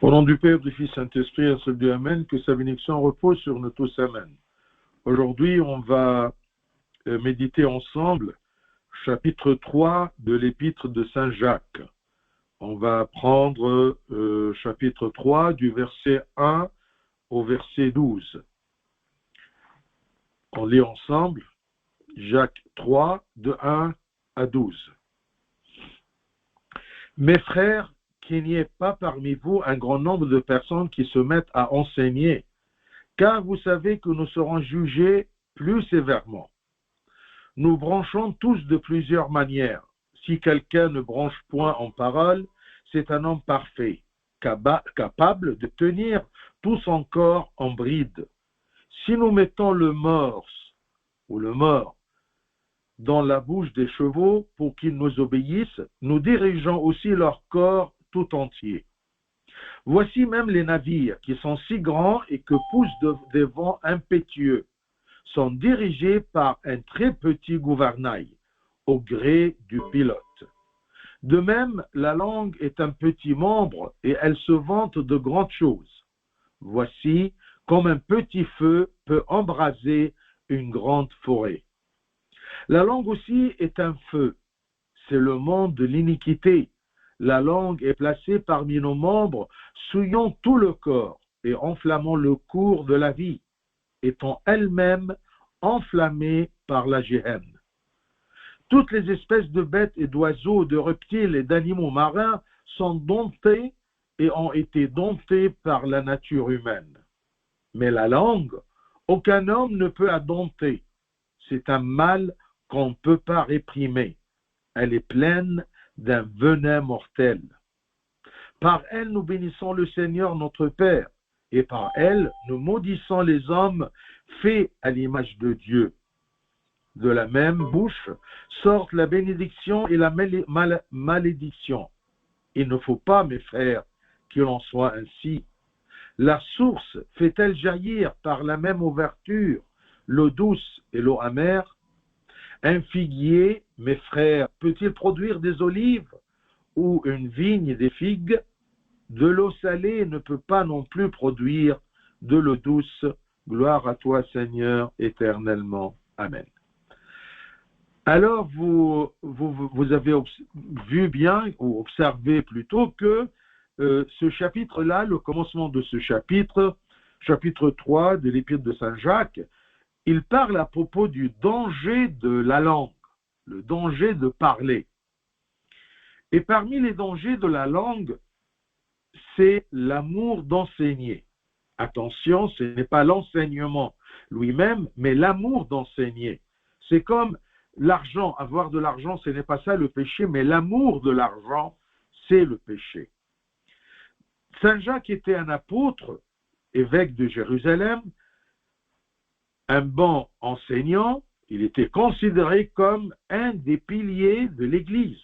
Au nom du Père, du Fils, Saint-Esprit, un seul Dieu, Amen, que sa bénédiction repose sur nous tous, Amen. Aujourd'hui, on va méditer ensemble chapitre 3 de l'épître de Saint Jacques. On va prendre chapitre 3 du verset 1 au verset 12. On lit ensemble Jacques 3 de 1 à 12. Mes frères, qu'il n'y ait pas parmi vous un grand nombre de personnes qui se mettent à enseigner, car vous savez que nous serons jugés plus sévèrement. Nous branchons tous de plusieurs manières. Si quelqu'un ne branche point en parole, c'est un homme parfait, capable de tenir tout son corps en bride. Si nous mettons le morse ou le mors dans la bouche des chevaux pour qu'ils nous obéissent, nous dirigeons aussi leur corps tout entier. Voici même les navires qui sont si grands et que poussent des vents impétueux, sont dirigés par un très petit gouvernail, au gré du pilote. De même, la langue est un petit membre et elle se vante de grandes choses. Voici comme un petit feu peut embraser une grande forêt. La langue aussi est un feu, c'est le monde de l'iniquité. La langue est placée parmi nos membres, souillant tout le corps et enflammant le cours de la vie, étant elle-même enflammée par la géhenne. Toutes les espèces de bêtes et d'oiseaux, de reptiles et d'animaux marins sont domptées et ont été domptées par la nature humaine. Mais la langue, aucun homme ne peut la dompter. C'est un mal qu'on ne peut pas réprimer. Elle est pleine d'un venin mortel. Par elle, nous bénissons le Seigneur notre Père, et par elle, nous maudissons les hommes faits à l'image de Dieu. De la même bouche sortent la bénédiction et la malédiction. Il ne faut pas, mes frères, qu'il en soit ainsi. La source fait-elle jaillir par la même ouverture l'eau douce et l'eau amère? Un figuier, mes frères, peut-il produire des olives ou une vigne des figues? De l'eau salée ne peut pas non plus produire de l'eau douce. Gloire à toi, Seigneur, éternellement. Amen. Alors, vous avez vu bien, ou observé plutôt, que ce chapitre-là, le commencement de ce chapitre 3 de l'épître de Saint Jacques, il parle à propos du danger de la langue, le danger de parler. Et parmi les dangers de la langue, c'est l'amour d'enseigner. Attention, ce n'est pas l'enseignement lui-même, mais l'amour d'enseigner. C'est comme l'argent, avoir de l'argent, ce n'est pas ça le péché, mais l'amour de l'argent, c'est le péché. Saint Jacques était un apôtre, évêque de Jérusalem, un bon enseignant, il était considéré comme un des piliers de l'Église.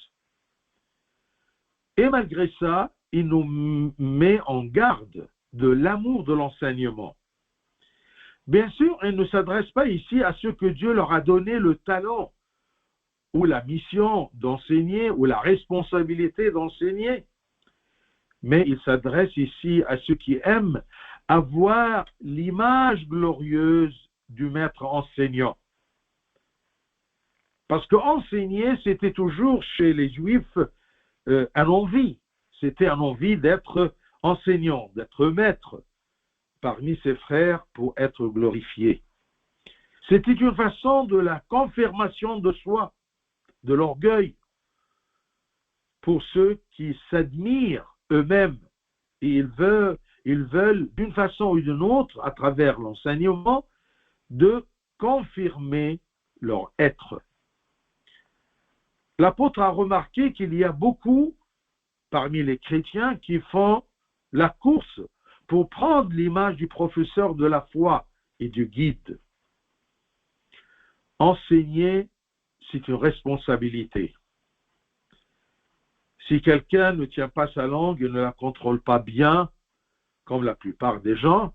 Et malgré ça, il nous met en garde de l'amour de l'enseignement. Bien sûr, il ne s'adresse pas ici à ceux que Dieu leur a donné le talent ou la mission d'enseigner ou la responsabilité d'enseigner, mais il s'adresse ici à ceux qui aiment avoir l'image glorieuse du maître enseignant. Parce que enseigner, c'était toujours chez les Juifs un envie. C'était un envie d'être enseignant, d'être maître parmi ses frères pour être glorifié. C'était une façon de la confirmation de soi, de l'orgueil, pour ceux qui s'admirent eux-mêmes. Et ils veulent d'une façon ou d'une autre, à travers l'enseignement, de confirmer leur être. L'apôtre a remarqué qu'il y a beaucoup parmi les chrétiens qui font la course pour prendre l'image du professeur de la foi et du guide. Enseigner, c'est une responsabilité. Si quelqu'un ne tient pas sa langue et ne la contrôle pas bien, comme la plupart des gens,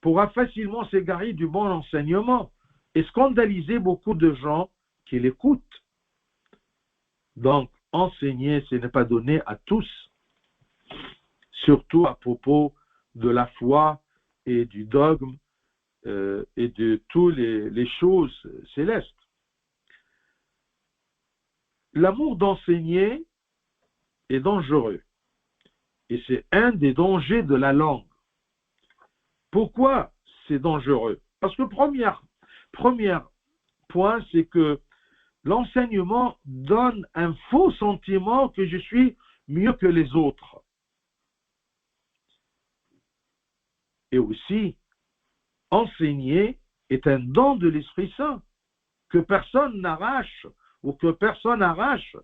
pourra facilement s'égarer du bon enseignement et scandaliser beaucoup de gens qui l'écoutent. Donc, enseigner, ce n'est pas donné à tous. surtout à propos de la foi et du dogme et de toutes les choses célestes. L'amour d'enseigner est dangereux et c'est un des dangers de la langue. Pourquoi c'est dangereux? Parce que premier point, c'est que l'enseignement donne un faux sentiment que je suis mieux que les autres. Et aussi, enseigner est un don de l'Esprit Saint que personne n'arrache ou que personne arrache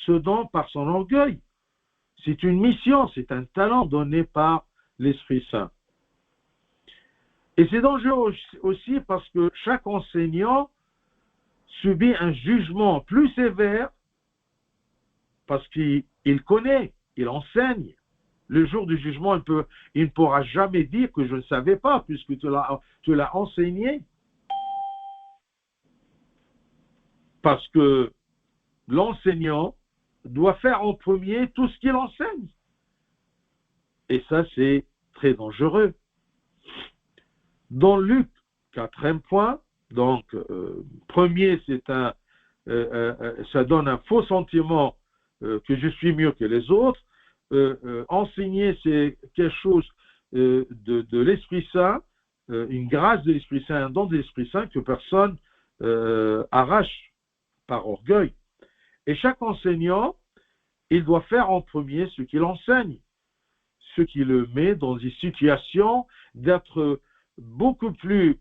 ce don par son orgueil. C'est une mission, c'est un talent donné par l'Esprit Saint. Et c'est dangereux aussi parce que chaque enseignant subit un jugement plus sévère parce qu'il connaît, il enseigne. Le jour du jugement, il ne pourra jamais dire que je ne savais pas puisque tu l'as enseigné. Parce que l'enseignant doit faire en premier tout ce qu'il enseigne. Et ça, c'est très dangereux. Dans Luc, 4e point, donc, premier, c'est ça donne un faux sentiment que je suis mieux que les autres. Enseigner, c'est quelque chose de l'Esprit Saint, une grâce de l'Esprit Saint, un don de l'Esprit Saint que personne arrache par orgueil. Et chaque enseignant, il doit faire en premier ce qu'il enseigne, ce qui le met dans une situation d'être beaucoup plus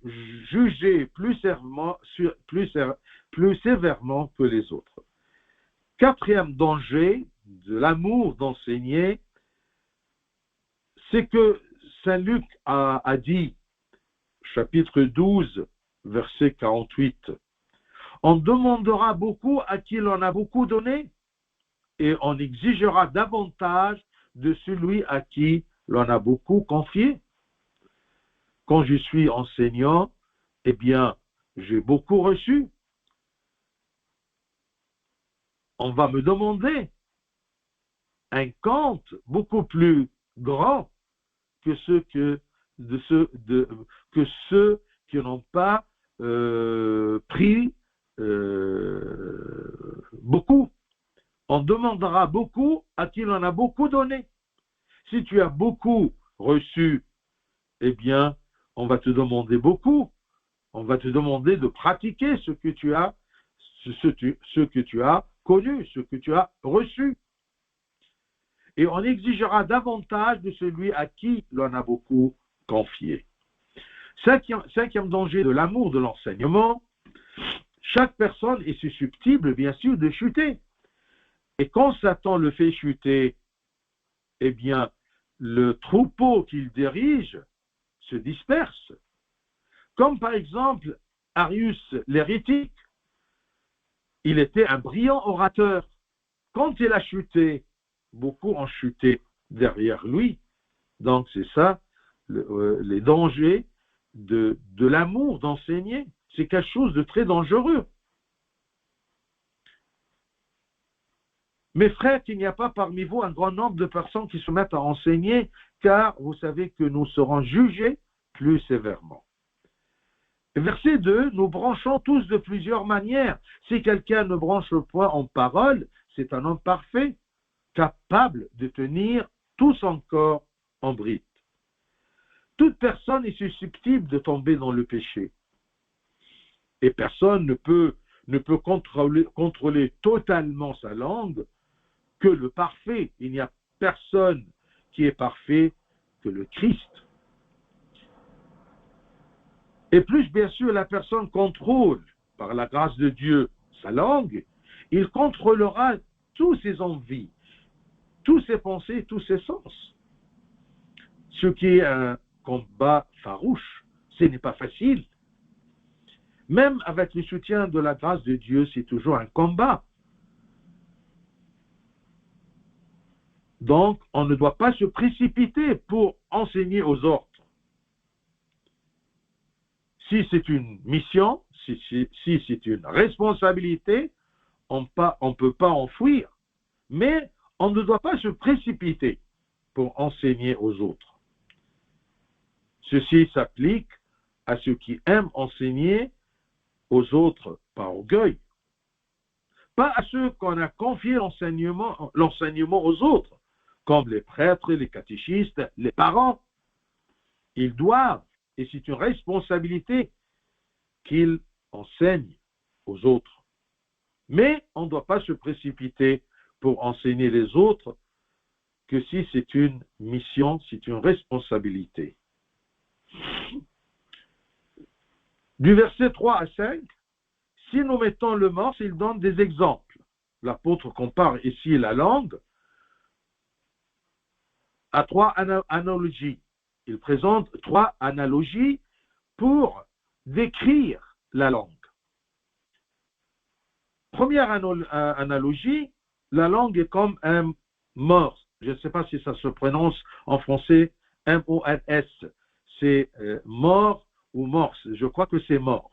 jugé, plus sévèrement que les autres. 4e danger de l'amour d'enseigner, c'est que Saint Luc a dit, chapitre 12, verset 48, on demandera beaucoup à qui l'on a beaucoup donné et on exigera davantage de celui à qui l'on a beaucoup confié. Quand je suis enseignant, eh bien, j'ai beaucoup reçu. On va me demander un compte beaucoup plus grand que ceux qui n'ont pas pris beaucoup. On demandera beaucoup à qui l'on a beaucoup donné. Si tu as beaucoup reçu, eh bien, on va te demander beaucoup. On va te demander de pratiquer ce que tu as connu, ce que tu as reçu. Et on exigera davantage de celui à qui l'on a beaucoup confié. 5e danger de l'amour de l'enseignement, chaque personne est susceptible, bien sûr, de chuter. Et quand Satan le fait chuter, eh bien, le troupeau qu'il dirige se disperse. Comme par exemple, Arius l'hérétique, il était un brillant orateur. Quand il a chuté, beaucoup ont chuté derrière lui. Donc c'est ça, les dangers de l'amour d'enseigner. C'est quelque chose de très dangereux. Mes frères, qu'il n'y a pas parmi vous un grand nombre de personnes qui se mettent à enseigner, car vous savez que nous serons jugés plus sévèrement. Verset 2, nous branchons tous de plusieurs manières. Si quelqu'un ne branche point en parole, c'est un homme parfait, capable de tenir tout son corps en bride. Toute personne est susceptible de tomber dans le péché. Et personne ne peut contrôler totalement sa langue que le parfait. Il n'y a personne qui est parfait que le Christ. Et plus, bien sûr, la personne contrôle, par la grâce de Dieu, sa langue, il contrôlera toutes ses envies, toutes ses pensées, tous ses sens. Ce qui est un combat farouche, ce n'est pas facile. Même avec le soutien de la grâce de Dieu, c'est toujours un combat. Donc, on ne doit pas se précipiter pour enseigner aux autres. Si c'est une mission, si c'est une responsabilité, on ne peut pas en fuir. Mais on ne doit pas se précipiter. pour enseigner aux autres. Ceci s'applique à ceux qui aiment enseigner aux autres par orgueil, pas à ceux qu'on a confié l'enseignement aux autres, comme les prêtres, les catéchistes, les parents. Ils doivent, et c'est une responsabilité, qu'ils enseignent aux autres. Mais on ne doit pas se précipiter pour enseigner les autres, que si c'est une mission, c'est une responsabilité. Du verset 3 à 5, si nous mettons le morse, il donne des exemples. L'apôtre compare ici la langue à 3 analogies. Il présente 3 analogies pour décrire la langue. Première analogie, la langue est comme un morse. Je ne sais pas si ça se prononce en français, M-O-R-S. C'est mort ou morse. Je crois que c'est mort.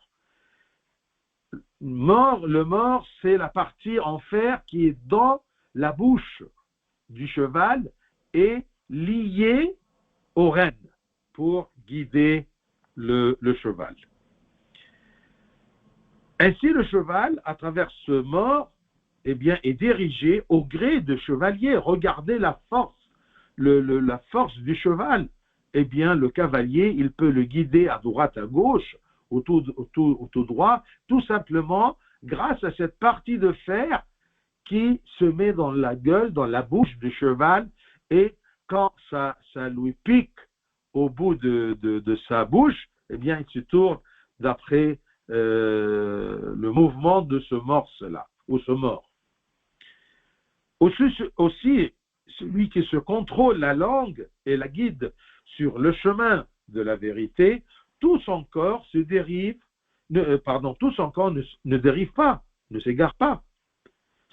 Le morse, c'est la partie en fer qui est dans la bouche du cheval et liée aux rênes pour guider le cheval. Ainsi, le cheval, à travers ce mort, eh bien, est dirigé au gré de chevalier. Regardez la force, la force du cheval. Eh bien, le cavalier, il peut le guider à droite, à gauche, au tout droit, tout simplement grâce à cette partie de fer qui se met dans la gueule, dans la bouche du cheval, et quand ça lui pique au bout de sa bouche, eh bien, il se tourne d'après le mouvement de ce morse-là, ou ce mort. Aussi, celui qui se contrôle la langue et la guide sur le chemin de la vérité, tout son corps ne dérive pas, ne s'égare pas.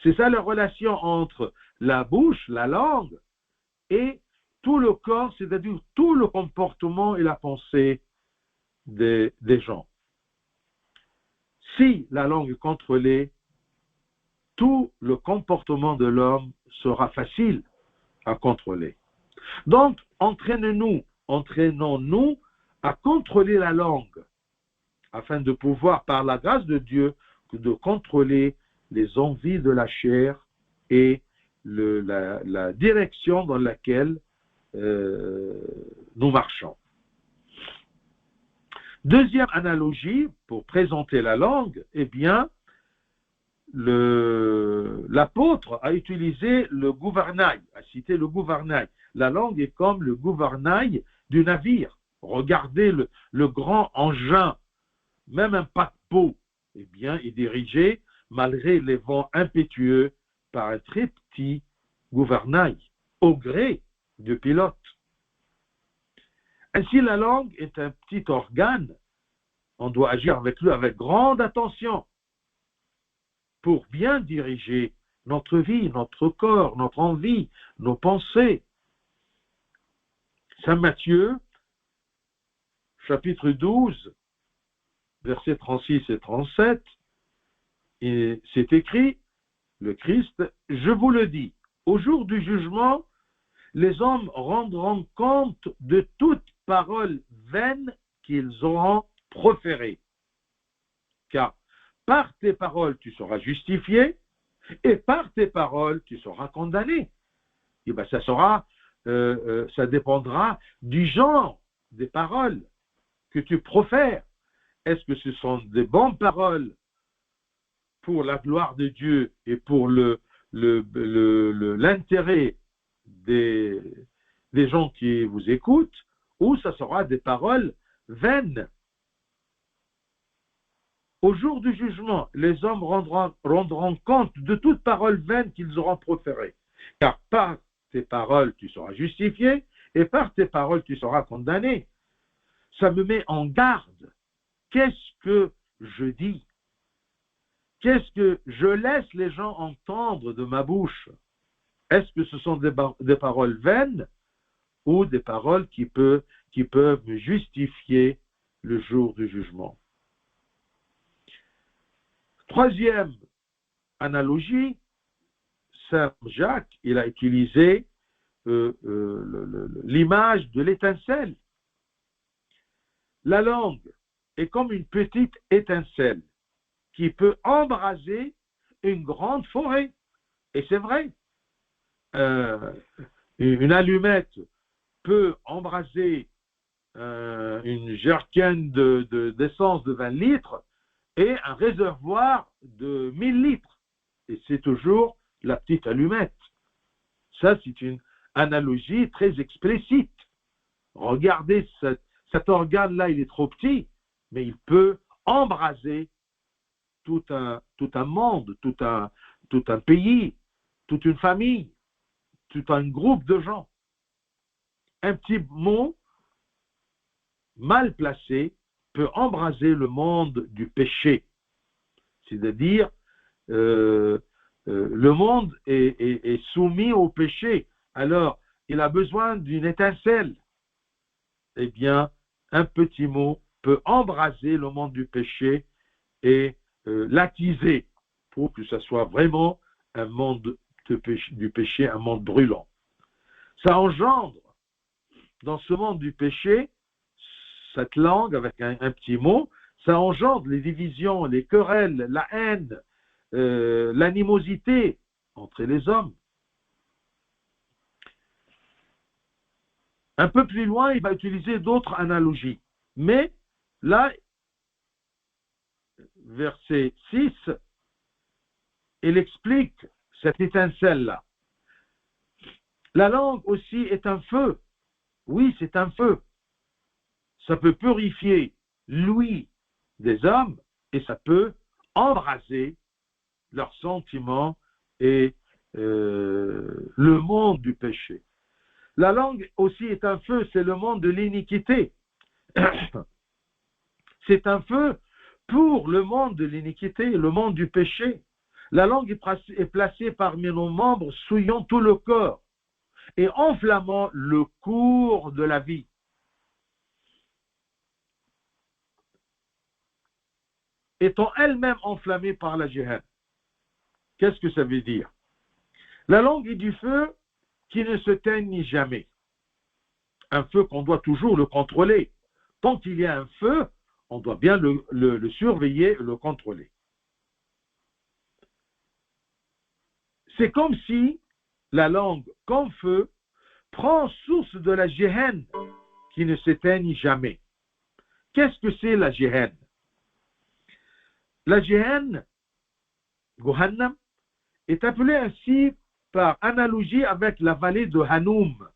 C'est ça la relation entre la bouche, la langue, et tout le corps, c'est-à-dire tout le comportement et la pensée des gens. Si la langue est contrôlée, tout le comportement de l'homme sera facile à contrôler. Donc, entraînons-nous à contrôler la langue, afin de pouvoir, par la grâce de Dieu, de contrôler les envies de la chair et la direction dans laquelle nous marchons. Deuxième analogie pour présenter la langue, eh bien, l'apôtre a utilisé le gouvernail, a cité le gouvernail. La langue est comme le gouvernail du navire. Regardez le grand engin, même un paquebot, eh bien, est dirigé, malgré les vents impétueux, par un très petit gouvernail, au gré du pilote. Ainsi, la langue est un petit organe. On doit agir avec lui avec grande attention pour bien diriger notre vie, notre corps, notre envie, nos pensées. Saint Matthieu, chapitre 12, versets 36 et 37, et c'est écrit, le Christ, je vous le dis, au jour du jugement, les hommes rendront compte de toute parole vaine qu'ils auront proférée. Car par tes paroles, tu seras justifié, et par tes paroles, tu seras condamné. Et bien, ça dépendra du genre des paroles que tu profères. Est-ce que ce sont des bonnes paroles pour la gloire de Dieu et pour l'intérêt des gens qui vous écoutent, ou ça sera des paroles vaines? Au jour du jugement, les hommes rendront compte de toute parole vaine qu'ils auront proférée. Car par tes paroles, tu seras justifié, et par tes paroles, tu seras condamné. Ça me met en garde. Qu'est-ce que je dis? Qu'est-ce que je laisse les gens entendre de ma bouche? Est-ce que ce sont des paroles vaines ou des paroles qui peuvent me justifier le jour du jugement? Troisième analogie, Saint Jacques, il a utilisé l'image de l'étincelle. La langue est comme une petite étincelle qui peut embraser une grande forêt. Et c'est vrai, une allumette peut embraser une jerrycan d'essence de 20 litres et un réservoir de 1000 litres. Et c'est toujours la petite allumette. Ça, c'est une analogie très explicite. Regardez, cet organe-là, il est trop petit, mais il peut embraser tout un monde, tout un pays, toute une famille, tout un groupe de gens. Un petit mot mal placé peut embraser le monde du péché. C'est-à-dire, le monde est soumis au péché. Alors, il a besoin d'une étincelle. Eh bien, un petit mot peut embraser le monde du péché et l'attiser pour que ce soit vraiment un monde du péché, un monde brûlant. Ça engendre dans ce monde du péché, cette langue avec un petit mot, ça engendre les divisions, les querelles, la haine, l'animosité entre les hommes. Un peu plus loin, il va utiliser d'autres analogies. Mais là, verset 6, il explique cette étincelle-là. La langue aussi est un feu. Oui, c'est un feu. Ça peut purifier l'ouïe des hommes et ça peut embraser leurs sentiments et le monde du péché. La langue aussi est un feu, c'est le monde de l'iniquité. C'est un feu pour le monde de l'iniquité, le monde du péché. La langue est placée parmi nos membres, souillant tout le corps et enflammant le cours de la vie. Étant elle-même enflammée par la Jehannam. Qu'est-ce que ça veut dire? La langue est du feu qui ne se teigne jamais. Un feu qu'on doit toujours le contrôler. Tant qu'il y a un feu, on doit bien le surveiller, le contrôler. C'est comme si la langue, comme feu, prend source de la Jehannam qui ne s'éteigne jamais. Qu'est-ce que c'est la Jehannam? La Jehannam, Gohannam, est appelée ainsi par analogie avec la vallée de Hanoum.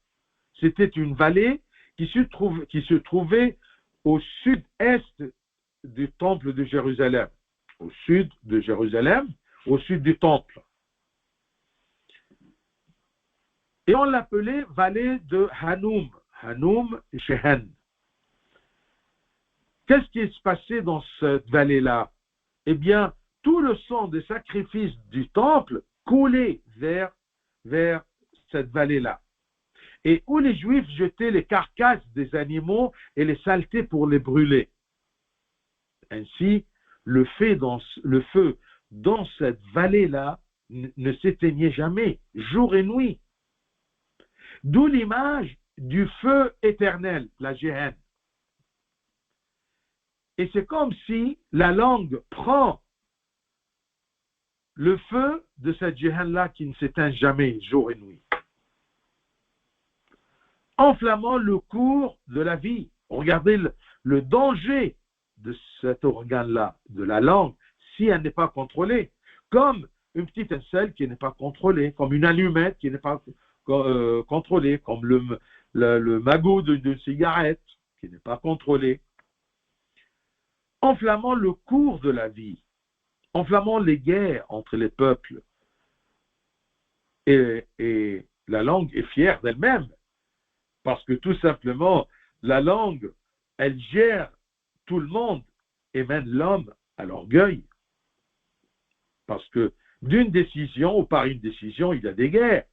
C'était une vallée qui se trouvait au sud-est du temple de Jérusalem. Au sud de Jérusalem, au sud du temple. Et on l'appelait vallée de Hanoum. Hanoum et Shehen. Qu'est-ce qui se passait dans cette vallée-là? Eh bien, tout le sang des sacrifices du temple coulait vers cette vallée-là. Et où les Juifs jetaient les carcasses des animaux et les saletés pour les brûler. Ainsi, le feu dans cette vallée-là ne s'éteignait jamais, jour et nuit. D'où l'image du feu éternel, la Jehannam. Et c'est comme si la langue prend le feu de cette Jehannam-là qui ne s'éteint jamais, jour et nuit. Enflammant le cours de la vie. Regardez le danger de cet organe-là, de la langue, si elle n'est pas contrôlée. Comme une petite étincelle qui n'est pas contrôlée, comme une allumette qui n'est pas contrôlée, comme le magot d'une cigarette qui n'est pas contrôlé. Enflammant le cours de la vie, enflammant les guerres entre les peuples. Et la langue est fière d'elle-même, parce que tout simplement, la langue, elle gère tout le monde et mène l'homme à l'orgueil. Parce que d'une décision ou par une décision, il y a des guerres.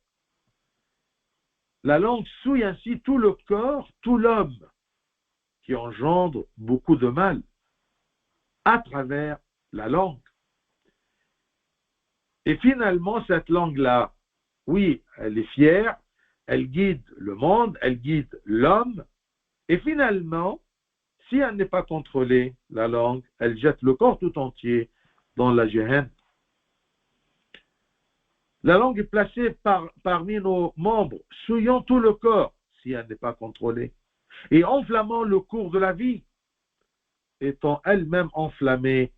La langue souille ainsi tout le corps, tout l'homme, qui engendre beaucoup de mal à travers la langue. Et finalement, cette langue-là, oui, elle est fière, elle guide le monde, elle guide l'homme, et finalement, si elle n'est pas contrôlée, la langue, elle jette le corps tout entier dans la Gehenna. La langue est placée parmi nos membres, souillant tout le corps, si elle n'est pas contrôlée, et enflammant le cours de la vie, étant elle-même enflammée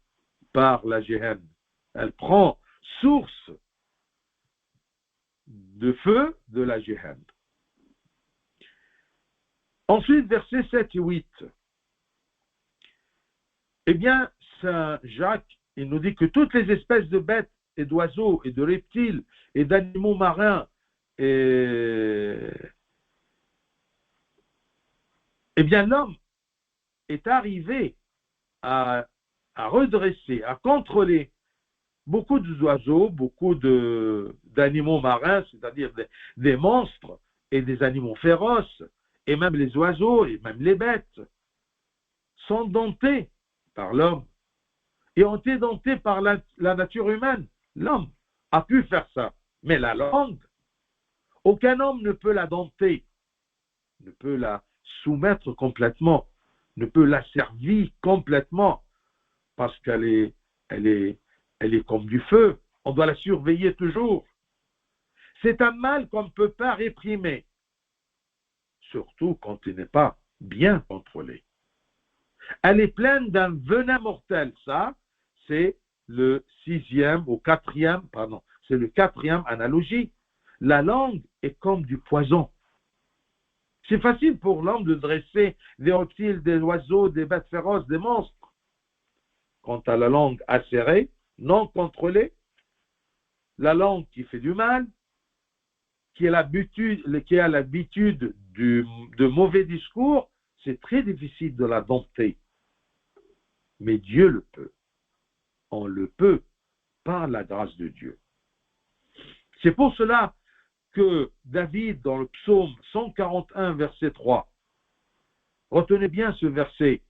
par la Gehenna. Elle prend source de feu de la Gehenna. Ensuite, versets 7 et 8. Eh bien, Saint Jacques, il nous dit que toutes les espèces de bêtes et d'oiseaux et de reptiles et d'animaux marins eh bien, l'homme est arrivé à redresser, à contrôler beaucoup d'oiseaux, beaucoup d'animaux marins, c'est-à-dire des monstres et des animaux féroces, et même les oiseaux et même les bêtes, sont domptés par l'homme et ont été domptés par la nature humaine. L'homme a pu faire ça, mais la langue, aucun homme ne peut la dompter, ne peut la soumettre complètement, ne peut la servir complètement, parce qu'elle est comme du feu. On doit la surveiller toujours. C'est un mal qu'on ne peut pas réprimer, surtout quand il n'est pas bien contrôlé. Elle est pleine d'un venin mortel. Ça, c'est le quatrième analogie. La langue est comme du poison. C'est facile pour l'homme de dresser des reptiles, des oiseaux, des bêtes féroces, des monstres. Quant à la langue acérée, non contrôlée, la langue qui fait du mal, qui a l'habitude de mauvais discours, c'est très difficile de la dompter. Mais Dieu le peut. On le peut par la grâce de Dieu. C'est pour cela que David, dans le psaume 141, verset 3, retenez bien ce verset,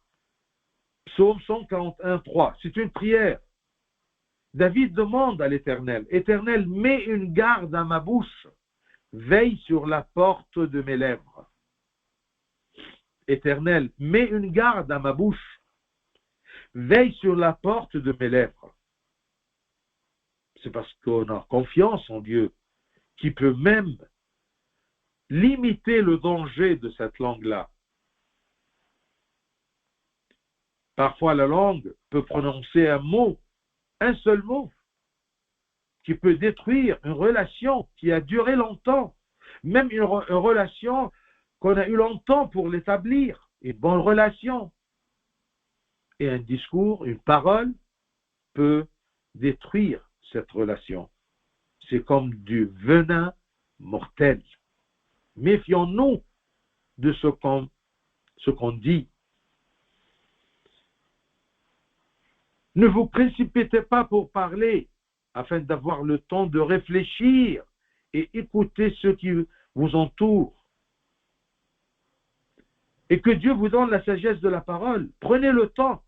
psaume 141, 3, c'est une prière. David demande à l'Éternel, Éternel, mets une garde à ma bouche, veille sur la porte de mes lèvres. Éternel, mets une garde à ma bouche, veille sur la porte de mes lèvres. C'est parce qu'on a confiance en Dieu qui peut même limiter le danger de cette langue-là. Parfois, la langue peut prononcer un mot, un seul mot, qui peut détruire une relation qui a duré longtemps, même une relation qu'on a eu longtemps pour l'établir, une bonne relation. Et un discours, une parole peut détruire cette relation. C'est comme du venin mortel. Méfions-nous de ce qu'on dit. Ne vous précipitez pas pour parler, afin d'avoir le temps de réfléchir et écouter ceux qui vous entourent. Et que Dieu vous donne la sagesse de la parole. Prenez le temps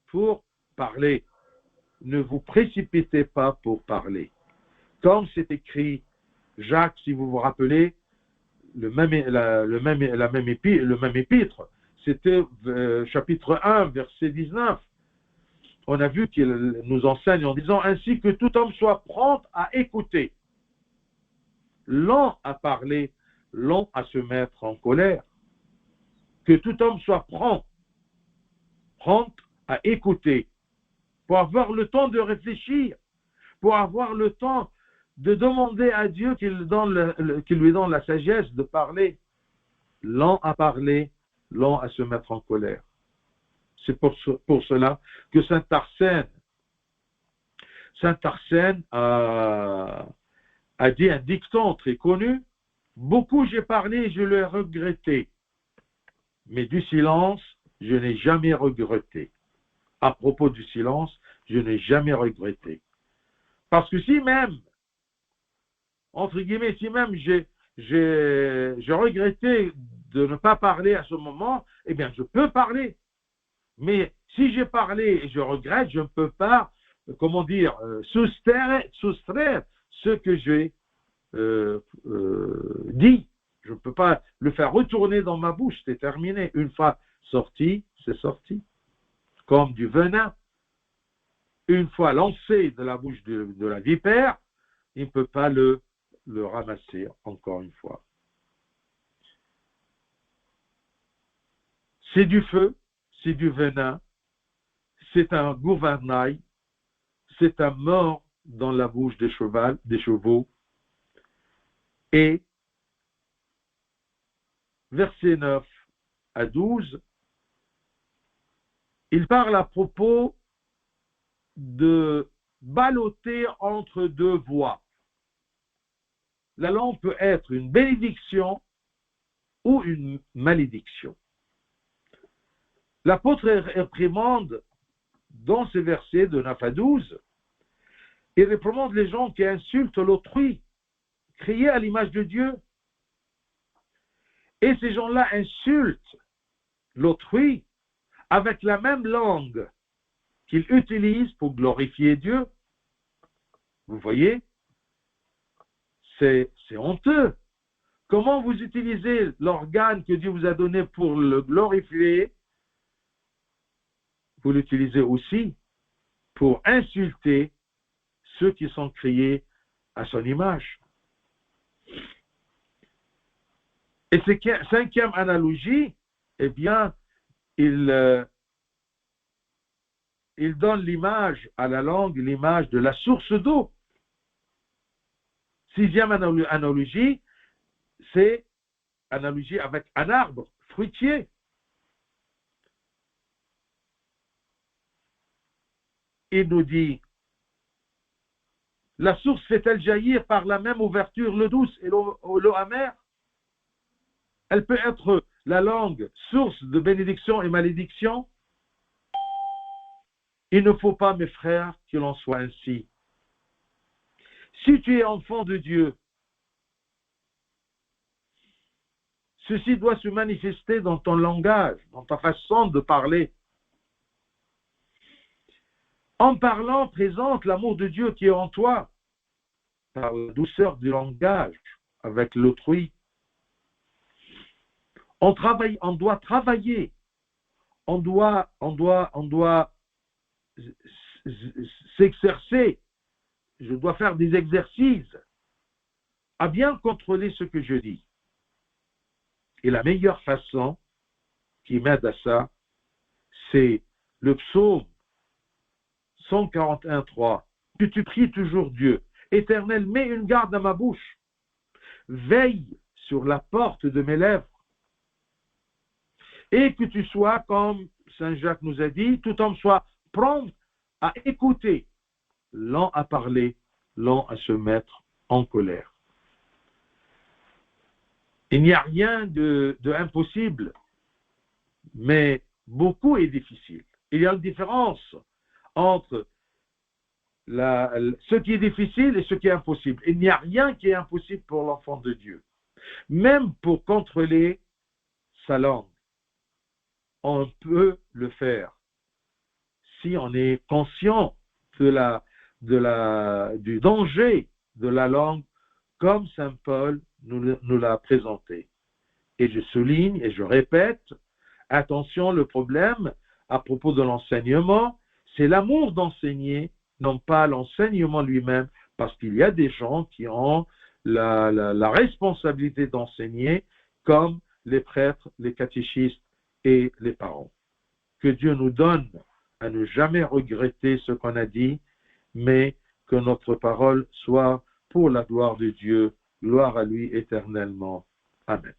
pour parler. Ne vous précipitez pas pour parler. Comme c'est écrit, Jacques, si vous vous rappelez, le même épître, c'était chapitre 1, verset 19. On a vu qu'il nous enseigne en disant, ainsi que tout homme soit prompt à écouter, lent à parler, lent à se mettre en colère. Que tout homme soit prompt à écouter, pour avoir le temps de réfléchir, pour avoir le temps de demander à Dieu qu'il lui donne la sagesse de parler, lent à parler, lent à se mettre en colère. C'est pour cela que Saint Arsène a dit un dicton très connu, « Beaucoup j'ai parlé, je l'ai regretté, mais du silence, je n'ai jamais regretté. » À propos du silence, je n'ai jamais regretté. Parce que si même, entre guillemets, si même j'ai regretté de ne pas parler à ce moment, eh bien, je peux parler. Mais si j'ai parlé et je regrette, je ne peux pas, soustraire ce que j'ai dit. Je ne peux pas le faire retourner dans ma bouche, c'est terminé. Une fois sorti, c'est sorti. Comme du venin. Une fois lancé de la bouche de la vipère, il ne peut pas le ramasser encore une fois. C'est du feu, c'est du venin, c'est un gouvernail, c'est un mort dans la bouche des chevaux. Et versets 9 à 12, il parle à propos de balloter entre deux voies. La langue peut être une bénédiction ou une malédiction. L'apôtre réprimande dans ces versets de 9 à 12, il réprimande les gens qui insultent l'autrui, créés à l'image de Dieu. Et ces gens-là insultent l'autrui avec la même langue qu'ils utilisent pour glorifier Dieu. Vous voyez, c'est honteux. Comment vous utilisez l'organe que Dieu vous a donné pour le glorifier, vous l'utilisez aussi pour insulter ceux qui sont créés à son image. Et cette cinquième analogie, eh bien, il donne l'image à la langue, l'image de la source d'eau. Sixième analogie, c'est analogie avec un arbre fruitier. Il nous dit, la source fait-elle jaillir par la même ouverture l'eau douce et l'eau amère? Elle peut être la langue source de bénédiction et malédiction. Il ne faut pas, mes frères, qu'il en soit ainsi. Si tu es enfant de Dieu, ceci doit se manifester dans ton langage, dans ta façon de parler. En parlant, présente l'amour de Dieu qui est en toi, par la douceur du langage avec l'autrui. On doit travailler, on doit s'exercer, je dois faire des exercices à bien contrôler ce que je dis. Et la meilleure façon qui m'aide à ça, c'est le psaume 141:3, que tu pries toujours Dieu. Éternel, mets une garde à ma bouche. Veille sur la porte de mes lèvres. Et que tu sois, comme Saint Jacques nous a dit, tout homme soit prompt à écouter, lent à parler, lent à se mettre en colère. Il n'y a rien de impossible, mais beaucoup est difficile. Il y a une différence entre ce qui est difficile et ce qui est impossible. Il n'y a rien qui est impossible pour l'enfant de Dieu. Même pour contrôler sa langue, on peut le faire si on est conscient du danger de la langue, comme Saint Paul nous l'a présenté. Et je souligne et je répète, attention, le problème à propos de l'enseignement, c'est l'amour d'enseigner, non pas l'enseignement lui-même, parce qu'il y a des gens qui ont la responsabilité d'enseigner, comme les prêtres, les catéchistes et les parents. Que Dieu nous donne à ne jamais regretter ce qu'on a dit, mais que notre parole soit pour la gloire de Dieu, gloire à lui éternellement. Amen.